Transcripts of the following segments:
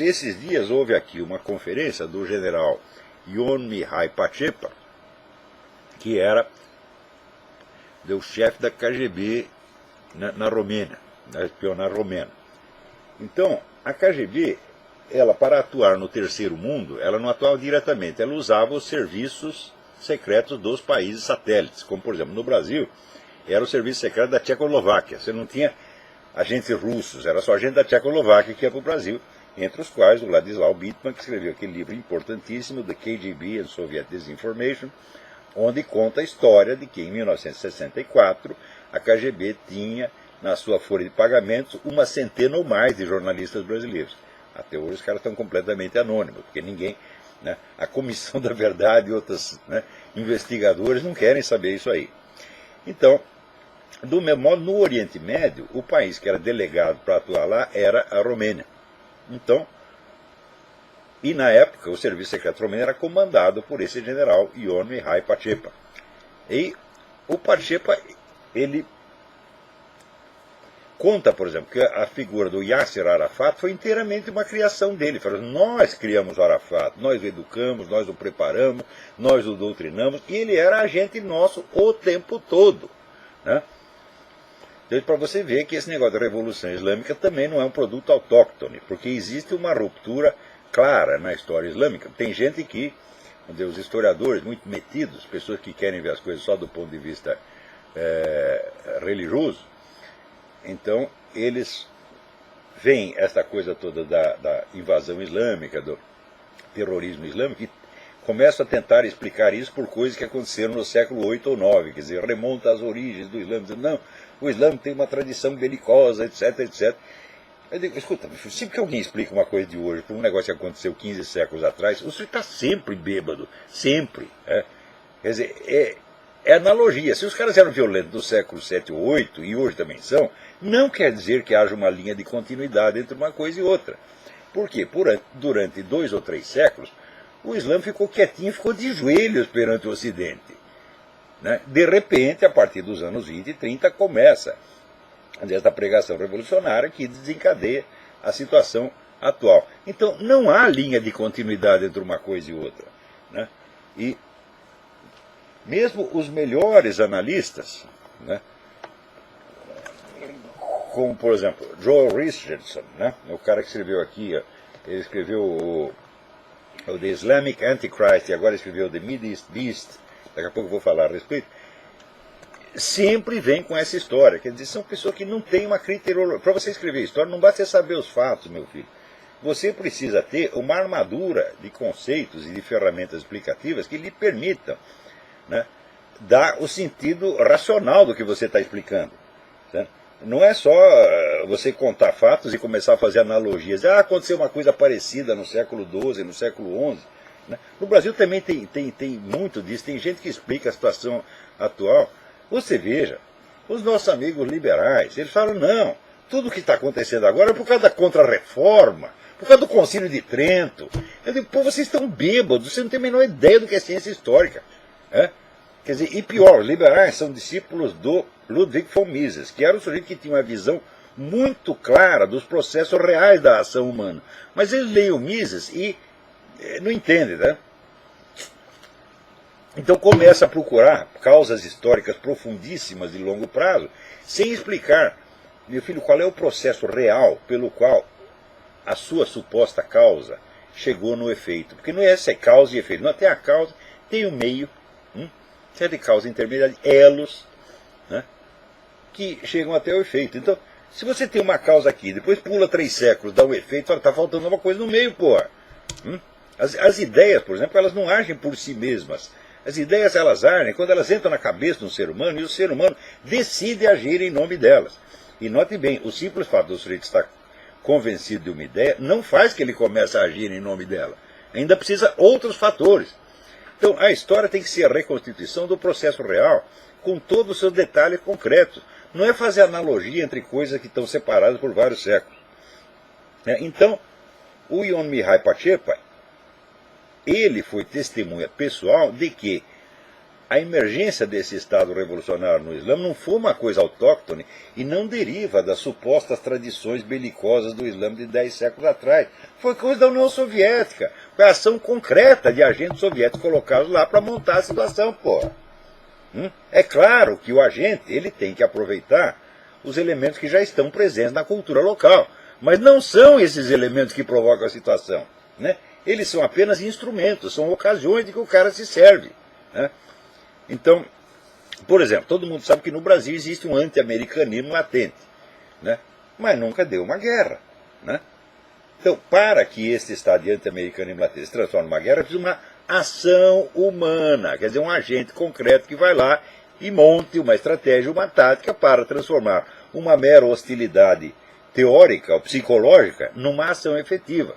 esses dias houve aqui uma conferência do general Ion Mihai Pacepa, que era o chefe da KGB na Romênia, na espionagem romena. Então, a KGB, ela, para atuar no terceiro mundo, ela não atuava diretamente, ela usava os serviços secretos dos países satélites, como, por exemplo, no Brasil, era o serviço secreto da Tchecoslováquia. Você não tinha agentes russos, era só agente da Tchecoslováquia que ia para o Brasil, entre os quais o Ladislau Bittman, que escreveu aquele livro importantíssimo, The KGB and Soviet Disinformation, onde conta a história de que, em 1964, a KGB tinha, na sua folha de pagamentos, 100 ou mais de jornalistas brasileiros. Até hoje os caras estão completamente anônimos, porque ninguém, né, a Comissão da Verdade e outros, né, investigadores não querem saber isso aí. Então, do mesmo modo, no Oriente Médio, o país que era delegado para atuar lá era a Romênia. Então, e na época, o serviço secreto romeno era comandado por esse general Ion Mihai Pacepa. E o Pacepa, ele conta, por exemplo, que a figura do Yasser Arafat foi inteiramente uma criação dele. Falou, nós criamos o Arafat, nós o educamos, nós o preparamos, nós o doutrinamos, e ele era agente nosso o tempo todo, né? Então, para você ver que esse negócio da Revolução Islâmica também não é um produto autóctone, porque existe uma ruptura clara na história islâmica. Tem gente que, os historiadores muito metidos, pessoas que querem ver as coisas só do ponto de vista religioso, então eles veem essa coisa toda da invasão islâmica, do terrorismo islâmico, e começam a tentar explicar isso por coisas que aconteceram no século 8 ou 9, quer dizer, remonta às origens do Islã, dizendo, não, o Islã tem uma tradição belicosa, etc, etc. Eu digo, escuta, sempre que alguém explica uma coisa de hoje por um negócio que aconteceu 15 séculos atrás, você está sempre bêbado, sempre. Quer dizer, é analogia. Se os caras eram violentos no século 7 ou 8, e hoje também são, não quer dizer que haja uma linha de continuidade entre uma coisa e outra. Por quê? Durante 2 ou 3 séculos, o Islã ficou quietinho, ficou de joelhos perante o Ocidente. Né? De repente, a partir dos anos 20 e 30, começa esta pregação revolucionária que desencadeia a situação atual. Então, não há linha de continuidade entre uma coisa e outra. Né? E mesmo os melhores analistas, né, como, por exemplo, Joel Richardson, né, o cara que escreveu aqui, ele escreveu o The Islamic Antichrist e agora escreveu The Mideast Beast, daqui a pouco eu vou falar a respeito, sempre vem com essa história. Quer dizer, são pessoas que não têm uma criteriologia. Para você escrever história, não basta você saber os fatos, meu filho. Você precisa ter uma armadura de conceitos e de ferramentas explicativas que lhe permitam, né, dar o sentido racional do que você está explicando. Certo? Não é só você contar fatos e começar a fazer analogias. Aconteceu uma coisa parecida no século XII, no século XI. Né? No Brasil também tem muito disso. Tem gente que explica a situação atual. Você veja, os nossos amigos liberais, eles falam, não, tudo o que está acontecendo agora é por causa da Contra-Reforma, por causa do Concílio de Trento. Eu digo, pô, vocês estão bêbados, vocês não têm a menor ideia do que é ciência histórica. Quer dizer, e pior, os liberais são discípulos do Ludwig von Mises, que era um sujeito que tinha uma visão muito clara dos processos reais da ação humana. Mas eles leem o Mises e não entendem, né? Então começa a procurar causas históricas profundíssimas de longo prazo, sem explicar, meu filho, qual é o processo real pelo qual a sua suposta causa chegou no efeito. Porque não é essa causa e efeito, não, tem a causa, tem o meio, certa causa intermediária, elos, né, que chegam até o efeito. Então, se você tem uma causa aqui, depois pula 3 séculos, dá um efeito, fala, está faltando uma coisa no meio, porra. As ideias, por exemplo, elas não agem por si mesmas. As ideias, elas agem quando elas entram na cabeça de um ser humano e o ser humano decide agir em nome delas. E note bem, o simples fato do sujeito estar convencido de uma ideia não faz que ele comece a agir em nome dela. Ainda precisa outros fatores. Então, a história tem que ser a reconstituição do processo real, com todos os seus detalhes concretos. Não é fazer analogia entre coisas que estão separadas por vários séculos. Então, o Ion Mihai Pacepa, ele foi testemunha pessoal de que a emergência desse Estado revolucionário no Islã não foi uma coisa autóctone e não deriva das supostas tradições belicosas do Islã de 10 séculos atrás. Foi coisa da União Soviética. Foi a ação concreta de agentes soviéticos colocados lá para montar a situação, porra. É claro que o agente ele tem que aproveitar os elementos que já estão presentes na cultura local. Mas não são esses elementos que provocam a situação. Né? Eles são apenas instrumentos, são ocasiões de que o cara se serve. Né? Então, por exemplo, todo mundo sabe que no Brasil existe um anti-americanismo latente, né? Mas nunca deu uma guerra. Né? Então, para que esse estado de anti-americanismo latente se transforme numa guerra, precisa uma ação humana, quer dizer, um agente concreto que vai lá e monte uma estratégia, uma tática para transformar uma mera hostilidade teórica ou psicológica numa ação efetiva.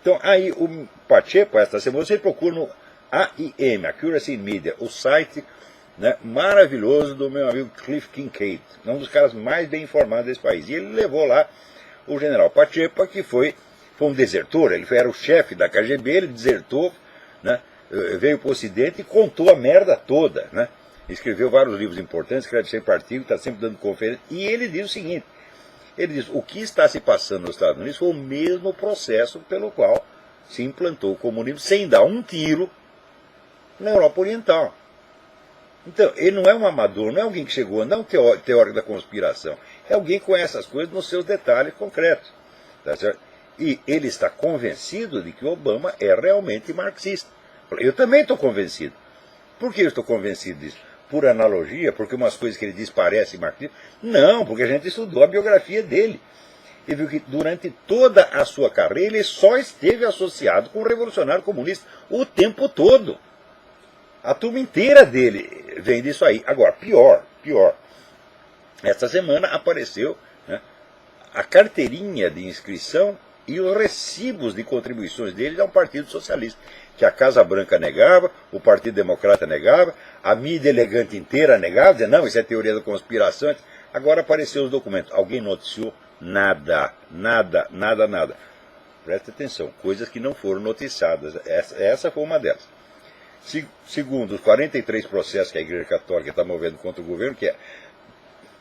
Então, aí o Pacheco, esta semana, você procura no AIM, Accuracy in Media, o site, né, maravilhoso do meu amigo Cliff Kincaid, um dos caras mais bem informados desse país. E ele levou lá o general Pacheco, que foi um desertor, ele era o chefe da KGB, ele desertou, né, veio para o Ocidente e contou a merda toda. Né, escreveu vários livros importantes, escreve sempre artigos, está sempre dando conferência, e ele diz o seguinte, ele diz, o que está se passando nos Estados Unidos foi o mesmo processo pelo qual se implantou o comunismo sem dar um tiro na Europa Oriental. Então, ele não é um amador, não é alguém que chegou, não é um teórico da conspiração, é alguém que conhece as coisas nos seus detalhes concretos. Tá certo? E ele está convencido de que Obama é realmente marxista. Eu também estou convencido. Por que eu estou convencido disso? Por analogia, porque umas coisas que ele diz parecem marxistas? Não, porque a gente estudou a biografia dele. E viu que durante toda a sua carreira ele só esteve associado com o revolucionário comunista o tempo todo. A turma inteira dele vem disso aí. Agora, pior. Esta semana apareceu, né, a carteirinha de inscrição e os recibos de contribuições dele ao Partido Socialista, que a Casa Branca negava, o Partido Democrata negava, a mídia elegante inteira negava, dizia, não, isso é teoria da conspiração. Agora apareceram os documentos. Alguém noticiou? Nada. Presta atenção, coisas que não foram noticiadas. Essa foi uma delas. Segundo os 43 processos que a Igreja Católica está movendo contra o governo, que é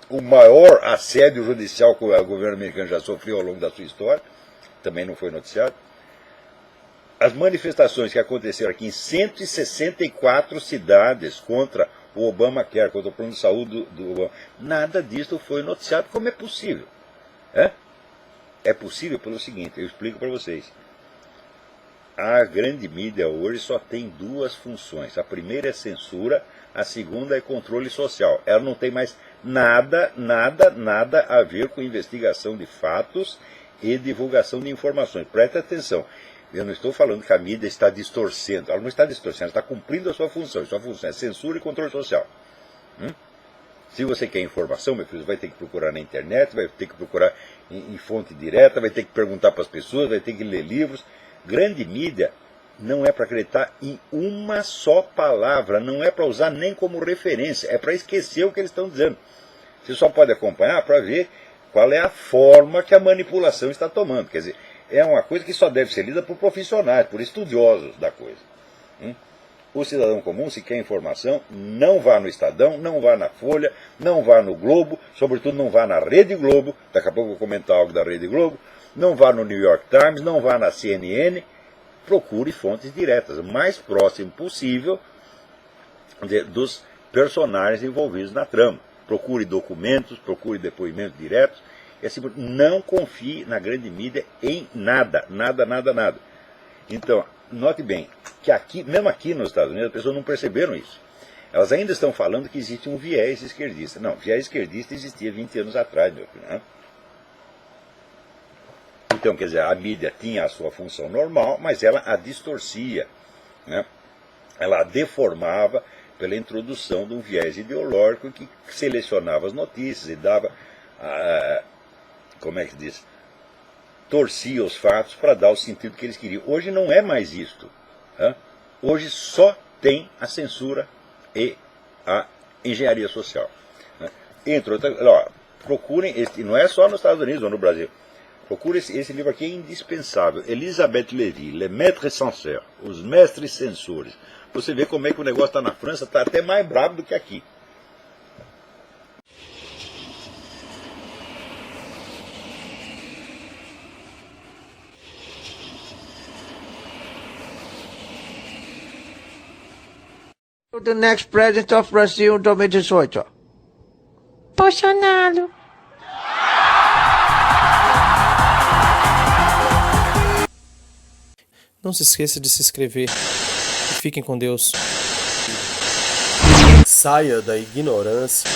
o maior assédio judicial que o governo americano já sofreu ao longo da sua história, também não foi noticiado. As manifestações que aconteceram aqui em 164 cidades contra o Obamacare, contra o plano de saúde do Obama, nada disso foi noticiado. Como é possível? É possível pelo seguinte, eu explico para vocês. A grande mídia hoje só tem duas funções. A primeira é censura, a segunda é controle social. Ela não tem mais nada a ver com investigação de fatos e divulgação de informações. Presta atenção. Eu não estou falando que a mídia está distorcendo. Ela não está distorcendo, ela está cumprindo a sua função. Sua função é censura e controle social. Se você quer informação, meu filho, você vai ter que procurar na internet, vai ter que procurar em fonte direta, vai ter que perguntar para as pessoas, vai ter que ler livros. Grande mídia não é para acreditar em uma só palavra, não é para usar nem como referência, é para esquecer o que eles estão dizendo. Você só pode acompanhar para ver qual é a forma que a manipulação está tomando. Quer dizer, é uma coisa que só deve ser lida por profissionais, por estudiosos da coisa. O cidadão comum, se quer informação, não vá no Estadão, não vá na Folha, não vá no Globo, sobretudo não vá na Rede Globo, daqui a pouco eu vou comentar algo da Rede Globo, não vá no New York Times, não vá na CNN, procure fontes diretas, o mais próximo possível dos personagens envolvidos na trama. Procure documentos, procure depoimentos diretos, e assim, não confie na grande mídia em nada. Então, note bem, que aqui, mesmo aqui nos Estados Unidos, as pessoas não perceberam isso. Elas ainda estão falando que existe um viés esquerdista. Não, viés esquerdista existia 20 anos atrás, meu filho, né? Então, quer dizer, a mídia tinha a sua função normal, mas ela a distorcia, né? Ela a deformava pela introdução de um viés ideológico que selecionava as notícias e dava, como é que diz, torcia os fatos para dar o sentido que eles queriam. Hoje não é mais isto. Hoje só tem a censura e a engenharia social. Entre outras, procurem, não é só nos Estados Unidos ou no Brasil. Procure esse livro aqui, é indispensável. Elisabeth Lévy, Les Maîtres Censeurs, Os Mestres Censores. Você vê como é que o negócio está na França, está até mais bravo do que aqui. The next president of Brazil 2018. Bolsonaro. Não se esqueça de se inscrever. E fiquem com Deus. Saia da ignorância